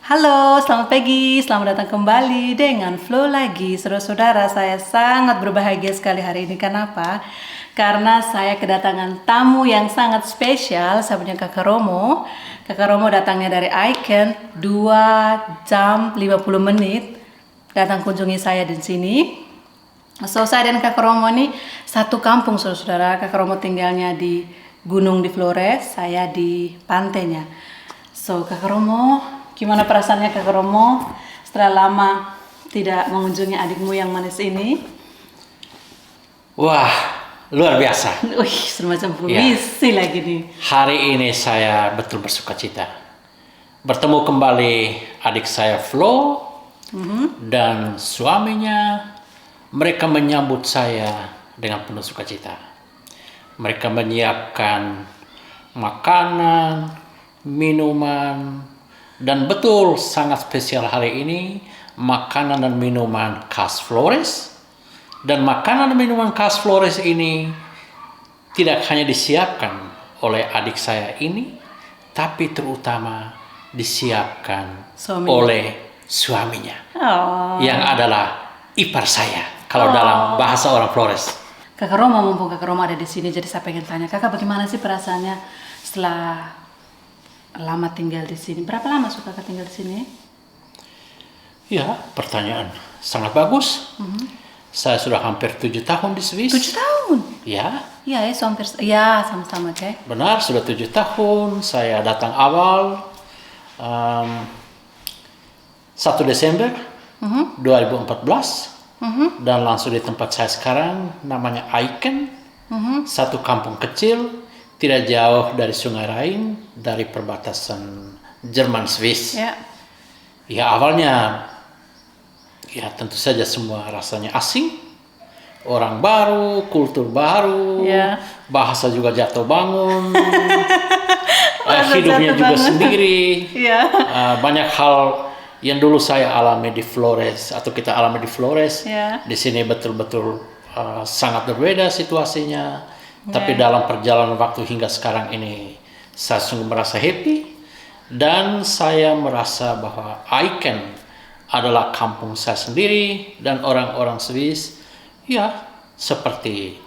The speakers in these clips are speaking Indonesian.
Halo, selamat pagi. Selamat datang kembali dengan Flow lagi. Saudara-saudara, saya sangat berbahagia sekali hari ini. Kenapa? Karena saya kedatangan tamu yang sangat spesial. Saya punya Kakak Romo. Kakak Romo datangnya dari Icon 2 jam 50 menit. Datang kunjungi saya di sini. So, saya dan Kakak Romo ini satu kampung, saudara-saudara. Kakak Romo tinggalnya di gunung di Flores, saya di pantainya. So, Kakak Romo, gimana perasaannya Kakak Romo setelah lama tidak mengunjungi adikmu yang manis ini? Wah, luar biasa. Wih, semacam puisi lagi nih. Hari ini saya betul bersuka cita. Bertemu kembali adik saya Flo dan suaminya. Mereka menyambut saya dengan penuh sukacita. Mereka menyiapkan makanan, minuman, dan betul sangat spesial hari ini makanan dan minuman khas Flores. Dan makanan dan minuman khas Flores ini tidak hanya disiapkan oleh adik saya ini, tapi terutama disiapkan oleh suaminya, yang adalah ipar saya kalau dalam bahasa orang Flores. Kakak Romo, mumpung Kakak Romo ada di sini, jadi saya pengen tanya, Kakak bagaimana sih perasaannya setelah lama tinggal di sini? Berapa lama suka Kakak tinggal di sini? Ya, pertanyaan sangat bagus. Saya sudah hampir 7 tahun di Swiss. 7 tahun? Ya. Ya, hampir, ya sama-sama, oke. Benar, sudah 7 tahun. Saya datang awal 1 Desember 2014 dan langsung di tempat saya sekarang, namanya Icon, satu kampung kecil tidak jauh dari Sungai Rhine, dari perbatasan Jerman Swiss. Ya, awalnya ya tentu saja semua rasanya asing, orang baru, kultur baru, bahasa juga jatuh bangun, hidupnya juga sendiri. Banyak hal yang dulu saya alami di Flores atau kita alami di Flores, di sini betul-betul sangat berbeda situasinya. Tapi dalam perjalanan waktu hingga sekarang ini, saya sungguh merasa happy dan saya merasa bahwa Icon adalah kampung saya sendiri dan orang-orang Swiss ya seperti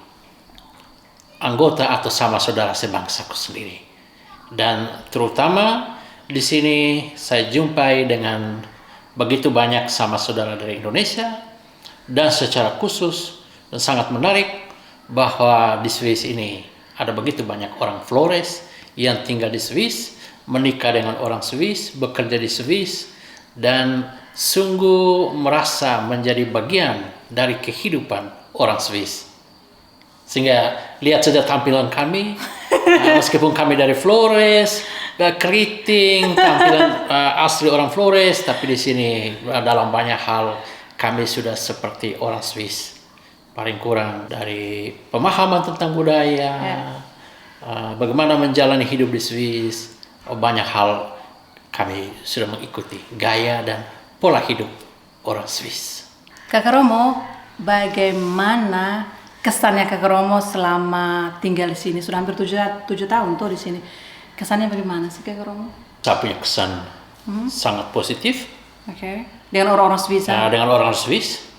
anggota atau sama saudara sebangsaku sendiri. Dan terutama di sini saya jumpai dengan begitu banyak sama saudara dari Indonesia, dan secara khusus dan sangat menarik bahwa di Swiss ini ada begitu banyak orang Flores yang tinggal di Swiss, menikah dengan orang Swiss, bekerja di Swiss, dan sungguh merasa menjadi bagian dari kehidupan orang Swiss. Sehingga lihat saja tampilan kami, meskipun kami dari Flores, keriting, tampilan asli orang Flores, tapi di sini dalam banyak hal kami sudah seperti orang Swiss. Paling kurang dari pemahaman tentang budaya, bagaimana menjalani hidup di Swiss, banyak hal kami sudah mengikuti gaya dan pola hidup orang Swiss. Kakak Romo, bagaimana kesannya Kakak Romo selama tinggal di sini? Sudah hampir 7 tahun tuh di sini. Kesannya bagaimana sih Kakak Romo? Saya punya kesan sangat positif. Dengan orang-orang Swiss? Dengan orang Swiss.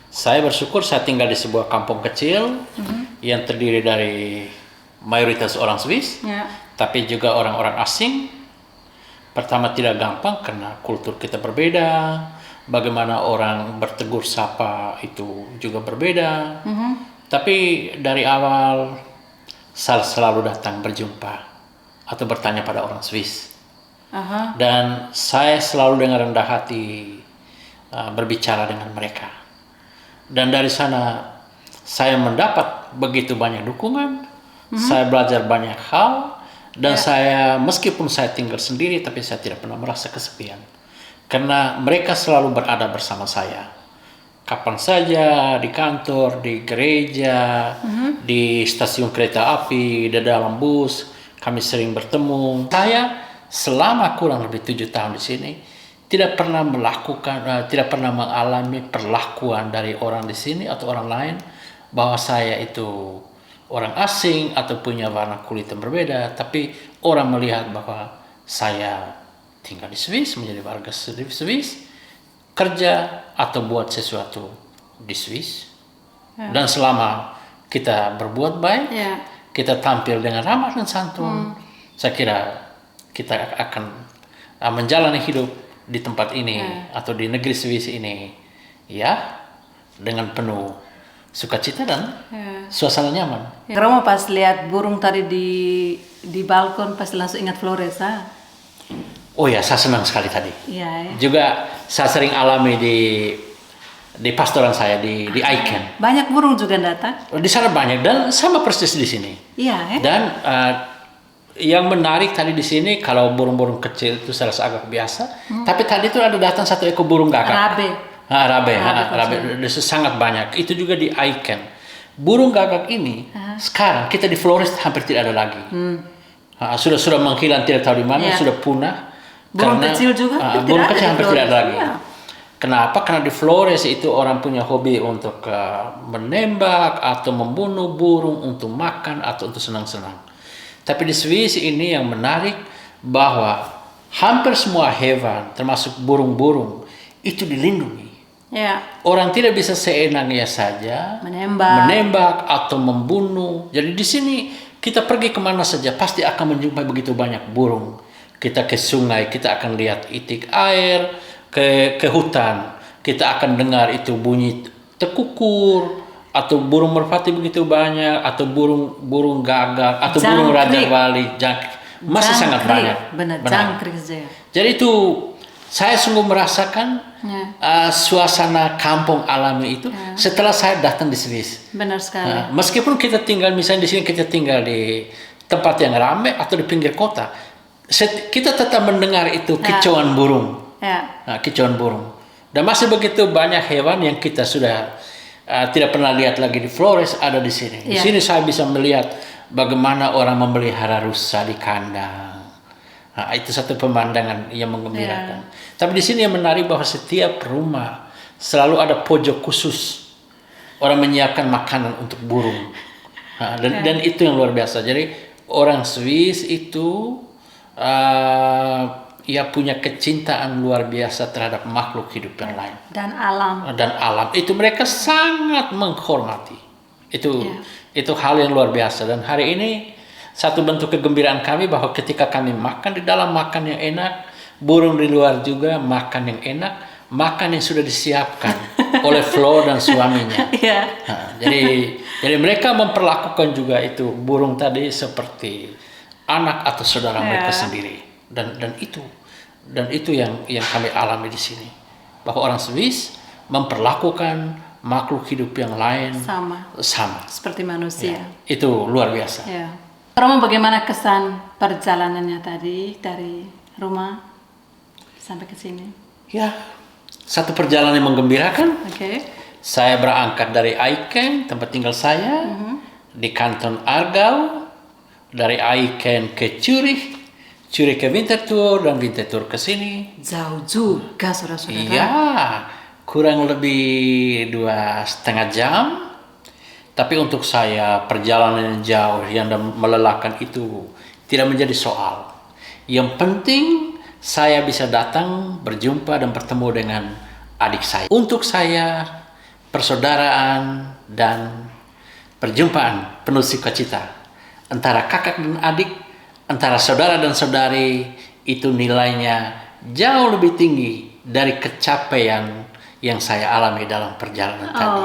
Saya bersyukur saya tinggal di sebuah kampung kecil yang terdiri dari mayoritas orang Swiss, tapi juga orang-orang asing. Pertama tidak gampang karena kultur kita berbeda, bagaimana orang bertegur sapa itu juga berbeda. Tapi dari awal saya selalu datang berjumpa atau bertanya pada orang Swiss. Dan saya selalu dengan rendah hati berbicara dengan mereka. Dan dari sana saya mendapat begitu banyak dukungan, saya belajar banyak hal, dan saya meskipun saya tinggal sendiri, tapi saya tidak pernah merasa kesepian. Karena mereka selalu berada bersama saya. Kapan saja, di kantor, di gereja, di stasiun kereta api, di dalam bus, kami sering bertemu. Saya selama kurang lebih 7 tahun di sini, tidak pernah mengalami perlakuan dari orang di sini atau orang lain bahwa saya itu orang asing atau punya warna kulit yang berbeda, tapi orang melihat bahwa saya tinggal di Swiss, menjadi warga Swiss, kerja atau buat sesuatu di Swiss. Dan selama kita berbuat baik, kita tampil dengan ramah dan santun, saya kira kita akan menjalani hidup di tempat ini atau di negeri Swiss ini, ya, dengan penuh sukacita dan suasana nyaman. Romo pas lihat burung tadi di balkon pasti langsung ingat Flores, Oh ya, saya senang sekali tadi. Iya. Juga saya sering alami di pastoran saya di Aiken. Banyak burung juga datang. Di sana banyak dan sama persis di sini. Iya. Dan yang menarik tadi di sini kalau burung-burung kecil itu saya rasa agak biasa. Tapi tadi itu ada datang satu ekor burung gagak. Rabe. Itu sangat banyak. Itu juga di Aiken. Burung gagak ini sekarang kita di Flores hampir tidak ada lagi. Sudah menghilang, tidak tahu di mana, sudah punah. Burung kecil juga? Burung kecil hampir tidak ada lagi. Kenapa? Karena di Flores itu orang punya hobi untuk menembak atau membunuh burung untuk makan atau untuk senang-senang. Tapi di Swiss ini yang menarik bahwa hampir semua hewan, termasuk burung-burung, itu dilindungi. Orang tidak bisa seenaknya saja menembak atau membunuh. Jadi di sini kita pergi kemana saja pasti akan menjumpai begitu banyak burung. Kita ke sungai, kita akan lihat itik air, ke hutan, kita akan dengar itu bunyi tekukur, atau burung merpati begitu banyak, atau burung gagak, atau burung raja wali, masih sangat banyak. Benar. Jangkrik saja. Jadi itu saya sungguh merasakan suasana kampung alami itu setelah saya datang di Swiss. Benar sekali. Meskipun kita tinggal misalnya di sini kita tinggal di tempat yang ramai atau di pinggir kota, kita tetap mendengar itu kicauan burung. Kicauan burung. Dan masih begitu banyak hewan yang kita sudah tidak pernah lihat lagi di Flores ada di sini. Di sini saya bisa melihat bagaimana orang memelihara rusa di kandang. Itu satu pemandangan yang menggembirakan. Tapi di sini yang menarik bahwa setiap rumah selalu ada pojok khusus orang menyiapkan makanan untuk burung. Dan itu yang luar biasa. Jadi orang Swiss itu punya kecintaan luar biasa terhadap makhluk hidup yang lain dan alam itu mereka sangat menghormati itu hal yang luar biasa. Dan hari ini satu bentuk kegembiraan kami bahwa ketika kami makan di dalam makan yang enak, burung di luar juga makan yang enak, makan yang sudah disiapkan oleh Flo dan suaminya. Jadi mereka memperlakukan juga itu burung tadi seperti anak atau saudara mereka sendiri. Dan itu yang kami alami di sini, bahwa orang Swiss memperlakukan makhluk hidup yang lain sama seperti manusia. Itu luar biasa. Romo, bagaimana kesan perjalanannya tadi dari rumah sampai ke sini? Satu perjalanan yang menggembirakan. Saya berangkat dari Aiken, tempat tinggal saya, di kanton Aargau. Dari Aiken ke Zurich ke Winterthur, dan Winterthur ke sini. Jauh juga, saudara-saudara. Iya, kurang lebih 2,5 jam. Tapi untuk saya perjalanan yang jauh yang melelahkan itu tidak menjadi soal. Yang penting saya bisa datang, berjumpa dan bertemu dengan adik saya. Untuk saya persaudaraan dan perjumpaan penuh sukacita antara kakak dan adik, antara saudara dan saudari, itu nilainya jauh lebih tinggi dari kecapaian yang saya alami dalam perjalanan tadi.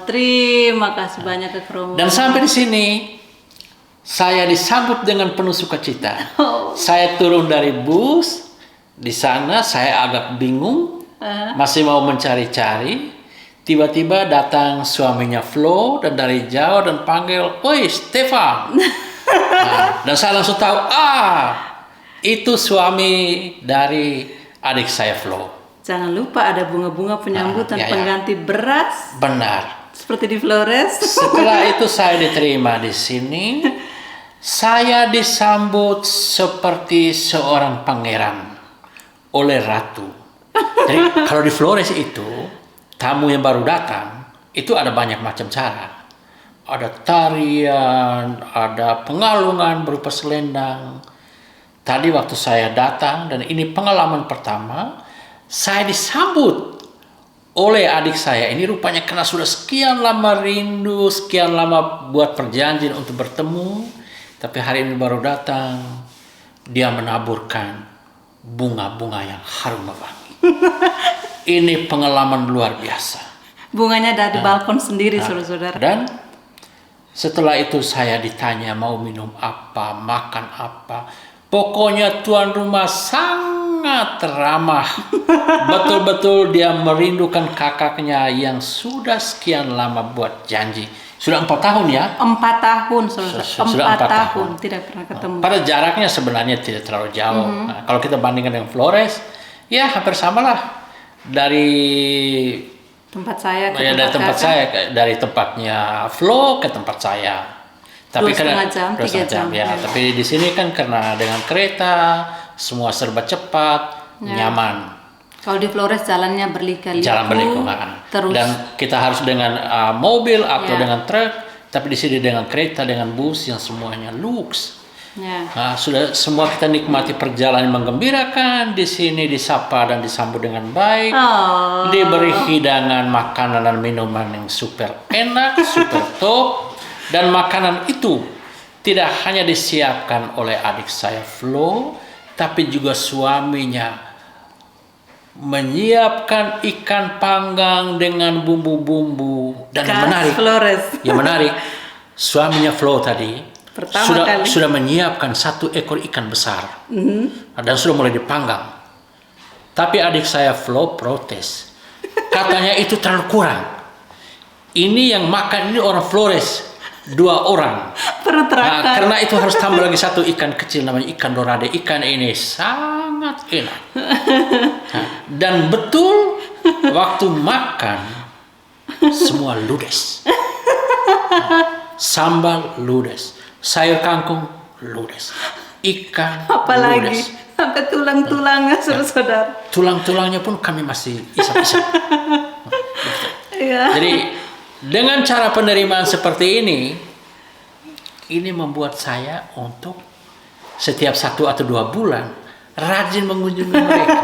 Terima kasih banyak ke Romo. Dan sampai di sini saya disambut dengan penuh sukacita. Saya turun dari bus, di sana saya agak bingung, masih mau mencari-cari. Tiba-tiba datang suaminya Flo dan dari jauh dan panggil, "Oi, Stefan." Dan saya langsung tahu, itu suami dari adik saya Flo. Jangan lupa ada bunga-bunga penyambutan pengganti beras. Benar. Seperti di Flores. Setelah itu saya diterima di sini. Saya disambut seperti seorang pangeran oleh ratu. Jadi kalau di Flores itu, tamu yang baru datang, itu ada banyak macam cara. Ada tarian, ada pengalungan berupa selendang. tadi waktu saya datang, dan ini pengalaman pertama, saya disambut oleh adik saya. Ini rupanya karena sudah sekian lama rindu, sekian lama buat perjanjian untuk bertemu, tapi hari ini baru datang, dia menaburkan bunga-bunga yang harum wangi. Ini pengalaman luar biasa. Bunganya dari balkon sendiri, saudara-saudara. Dan setelah itu saya ditanya mau minum apa, makan apa. Pokoknya tuan rumah sangat ramah. Betul-betul dia merindukan kakaknya yang sudah sekian lama buat janji. Sudah 4 tahun ya? 4 tahun, saudara. Sudah 4 tahun. Tidak pernah ketemu. Pada jaraknya sebenarnya tidak terlalu jauh. Nah, kalau kita bandingkan dengan Flores, ya hampir samalah. Dari tempat saya ke dari tempat saya, dari tempatnya Flo ke tempat saya. Tapi 2,5 jam, 3 jam. Ya. Tapi di sini kan karena dengan kereta semua serba cepat, nyaman. Kalau di Flores jalannya berliku-liku. Jalan berliku, terus. Dan kita harus dengan mobil atau dengan truk. Tapi di sini dengan kereta, dengan bus yang semuanya luks. Nah, sudah semua kita nikmati perjalanan menggembirakan. Di sini disapa dan disambut dengan baik. Diberi hidangan makanan dan minuman yang super enak, super top. Dan makanan itu tidak hanya disiapkan oleh adik saya Flo, tapi juga suaminya menyiapkan ikan panggang dengan bumbu-bumbu. Dan yang menarik, yang menarik, suaminya Flo tadi sudah menyiapkan 1 ekor ikan besar dan sudah mulai dipanggang. Tapi adik saya Flo protes, katanya itu terlalu kurang. Ini yang makan ini orang Flores 2 orang. Nah, karena itu harus tambah lagi 1 ikan kecil namanya ikan dorade. Ikan ini sangat enak. Nah, dan betul waktu makan semua ludes. Nah, sambal ludes. Sayur kangkung ludes, ikan apalagi ludes. Sampai tulang-tulangnya, saudara. Tulang-tulangnya pun kami masih isap-isap. Jadi dengan cara penerimaan seperti ini membuat saya untuk setiap 1 atau 2 bulan rajin mengunjungi mereka.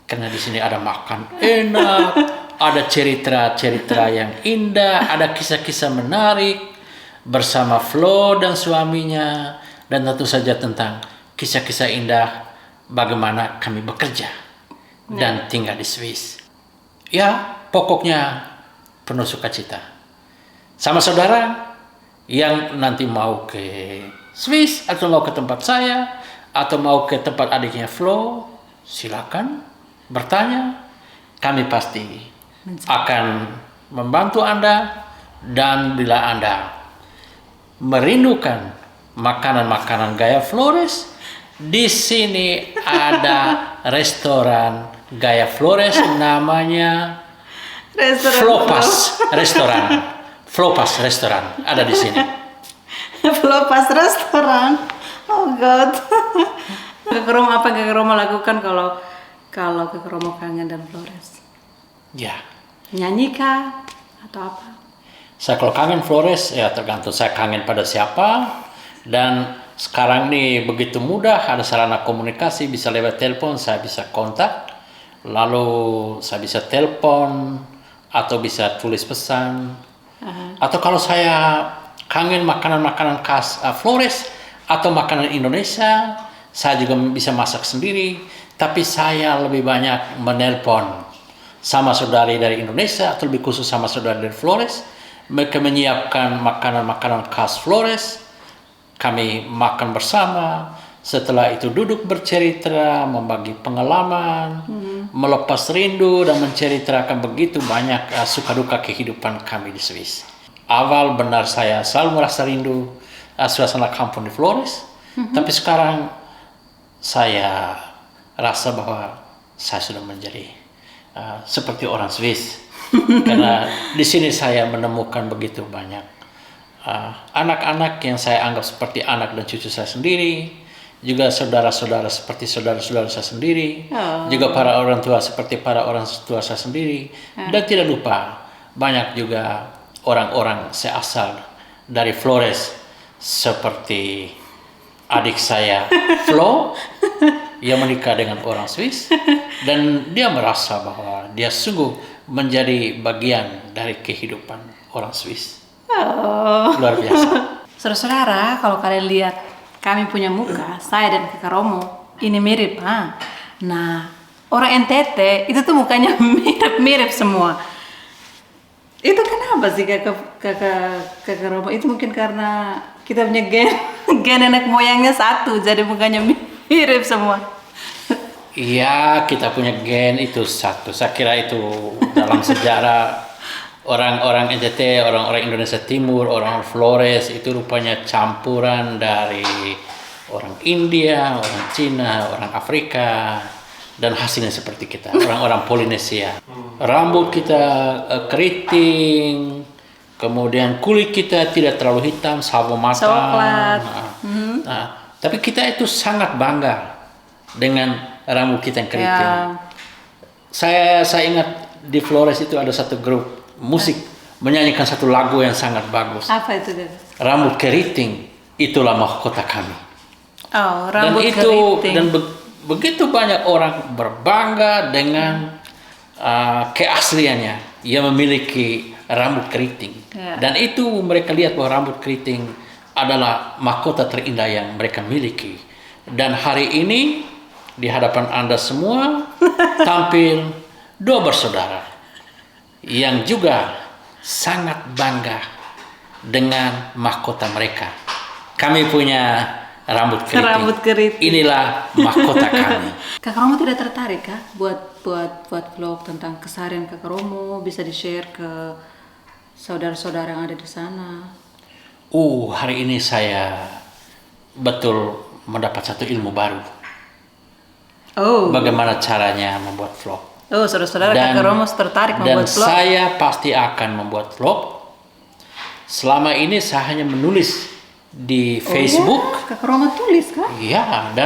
Karena di sini ada makan enak, ada cerita-cerita yang indah, ada kisah-kisah menarik bersama Flo dan suaminya, dan tentu saja tentang kisah-kisah indah bagaimana kami bekerja dan tinggal di Swiss. Ya, pokoknya penuh sukacita. Sama saudara yang nanti mau ke Swiss atau mau ke tempat saya atau mau ke tempat adiknya Flo, silakan bertanya. Kami pasti akan membantu Anda, dan bila Anda merindukan makanan-makanan gaya Flores, di sini ada restoran gaya Flores namanya Flopas Restoran. Flopas Restoran ada di sini. Flopas Restoran. Oh God. Ke Romo apa ke Romo lakukan kalau ke Romo kangen dan Flores? Ya. Nyanyi kah atau apa? Saya kalau kangen Flores, ya tergantung saya kangen pada siapa. Dan sekarang nih begitu mudah, ada sarana komunikasi, bisa lewat telepon, saya bisa kontak. Lalu saya bisa telepon, atau bisa tulis pesan. Atau kalau saya kangen makanan-makanan khas Flores, atau makanan Indonesia, saya juga bisa masak sendiri. Tapi saya lebih banyak menelpon sama saudari dari Indonesia, atau lebih khusus sama saudari dari Flores. Mereka menyiapkan makanan-makanan khas Flores, kami makan bersama, setelah itu duduk bercerita, membagi pengalaman, melepas rindu, dan menceritakan begitu banyak suka duka kehidupan kami di Swiss. Awal benar saya selalu merasa rindu suasana kampung di Flores, tapi sekarang saya rasa bahwa saya sudah menjadi seperti orang Swiss. Karena di sini saya menemukan begitu banyak anak-anak yang saya anggap seperti anak dan cucu saya sendiri, juga saudara-saudara seperti saudara-saudara saya sendiri, juga para orang tua seperti para orang tua saya sendiri, dan tidak lupa banyak juga orang-orang seasal dari Flores seperti adik saya Flo yang menikah dengan orang Swiss, dan dia merasa bahwa dia sungguh menjadi bagian dari kehidupan orang Swiss. Luar biasa. Saudara-saudara, kalau kalian lihat kami punya muka, saya dan Kakak Romo, ini mirip. Nah, orang NTT itu tuh mukanya mirip-mirip semua. Itu kenapa sih kakak Romo? Itu mungkin karena kita punya gen nenek moyangnya satu, jadi mukanya mirip semua. Iya, kita punya gen itu satu. Saya kira itu dalam sejarah orang-orang NTT, orang-orang Indonesia Timur, orang Flores itu rupanya campuran dari orang India, orang Cina, orang Afrika, dan hasilnya seperti kita, orang-orang Polinesia. Rambut kita keriting, kemudian kulit kita tidak terlalu hitam, sawo matang. Coklat. Tapi kita itu sangat bangga dengan rambut kita yang keriting. Saya ingat di Flores itu ada satu grup musik menyanyikan satu lagu yang sangat bagus. Apa itu? Rambut keriting, itulah mahkota kami. Oh, rambut keriting. Dan begitu banyak orang berbangga dengan keasliannya, ia memiliki rambut keriting. Dan itu mereka lihat bahwa rambut keriting adalah mahkota terindah yang mereka miliki. Dan hari ini di hadapan Anda semua tampil dua bersaudara yang juga sangat bangga dengan mahkota mereka. Kami punya rambut keriting. Inilah mahkota kami. Kakak Romo tidak tertarik kah buat vlog tentang keseharian Kakak Romo, bisa di-share ke saudara-saudara yang ada di sana? Hari ini saya betul mendapat satu ilmu baru. Bagaimana caranya membuat vlog. Saudara-saudara, Kakak Romo tertarik membuat vlog. Dan saya pasti akan membuat vlog. Selama ini saya hanya menulis di Facebook. Ya? Kakak Romo tulis kan? Iya,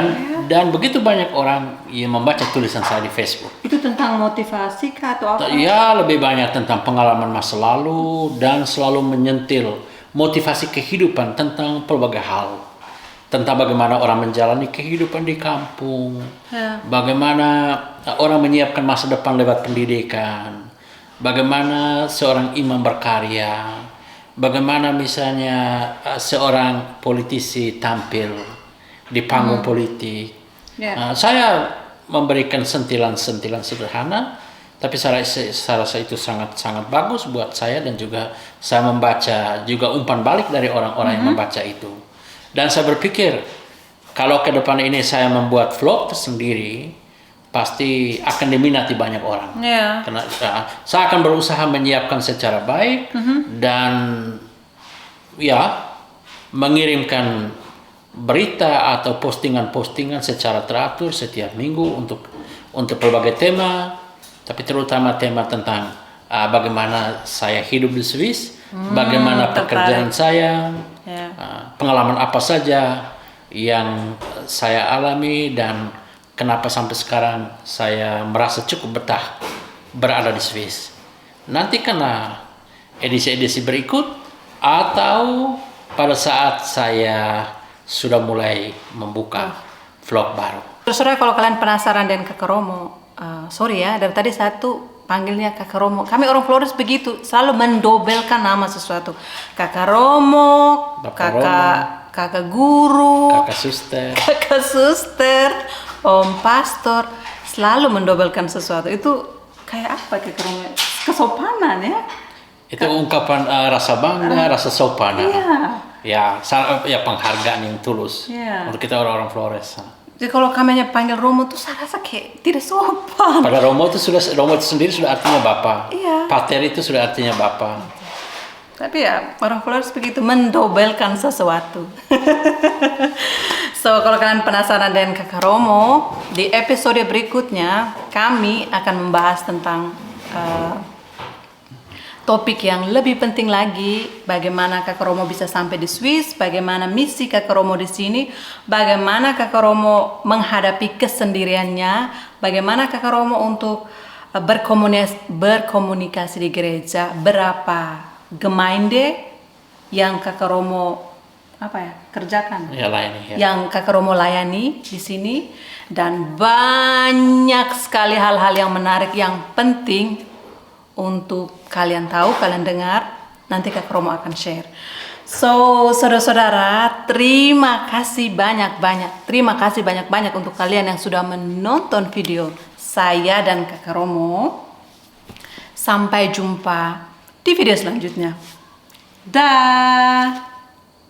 dan begitu banyak orang yang membaca tulisan saya di Facebook. Itu tentang motivasi kah atau apa? Ya, lebih banyak tentang pengalaman masa lalu dan selalu menyentil motivasi kehidupan tentang berbagai hal. Tentang bagaimana orang menjalani kehidupan di kampung, bagaimana orang menyiapkan masa depan lewat pendidikan, bagaimana seorang imam berkarya, bagaimana misalnya seorang politisi tampil di panggung politik. Saya memberikan sentilan-sentilan sederhana, tapi saya rasa itu sangat-sangat bagus buat saya, dan juga saya membaca juga umpan balik dari orang-orang yang membaca itu. Dan saya berpikir kalau ke depan ini saya membuat vlog tersendiri, pasti akan diminati banyak orang. Karena saya akan berusaha menyiapkan secara baik dan mengirimkan berita atau postingan-postingan secara teratur setiap minggu untuk berbagai tema, tapi terutama tema tentang bagaimana saya hidup di Swiss, bagaimana pekerjaan saya, pengalaman apa saja yang saya alami, dan kenapa sampai sekarang saya merasa cukup betah berada di Swiss. Nanti kena edisi-edisi berikut atau pada saat saya sudah mulai membuka vlog baru. Terus kalau kalian penasaran dengan Kakak Romo, sorry ya, dari tadi satu panggilnya Kakak Romo. Kami orang Flores begitu, selalu mendobelkan nama sesuatu. Kakak Romo, kakak guru, kakak suster, Om Pastor, selalu mendobelkan sesuatu. Itu kayak apa Kakak Romo? Kesopanan ya? Itu ungkapan rasa bangga, rasa sopan. Ya, penghargaan yang tulus untuk kita orang-orang Flores. Jadi kalau kami panggil Romo tuh saya rasa kayak tidak sopan. Pada Romo itu sendiri sudah artinya bapak. Pater itu sudah artinya bapak. Tapi ya orang Flores begitu mendobelkan sesuatu. So kalau kalian penasaran dengan Kakak Romo, di episode berikutnya kami akan membahas tentang topik yang lebih penting lagi, bagaimana Kakak Romo bisa sampai di Swiss, bagaimana misi Kakak Romo di sini, bagaimana Kakak Romo menghadapi kesendiriannya, bagaimana Kakak Romo untuk berkomunikasi di gereja, berapa Gemeinde yang Kakak Romo kerjakan. Ya, layani. Ya. Yang Kakak Romo layani di sini, dan banyak sekali hal-hal yang menarik, yang penting untuk kalian tahu, kalian dengar. Nanti Kakak Romo akan share. So, saudara-saudara, terima kasih banyak-banyak. Terima kasih banyak-banyak untuk kalian yang sudah menonton video saya dan Kakak Romo. Sampai jumpa di video selanjutnya. Dah.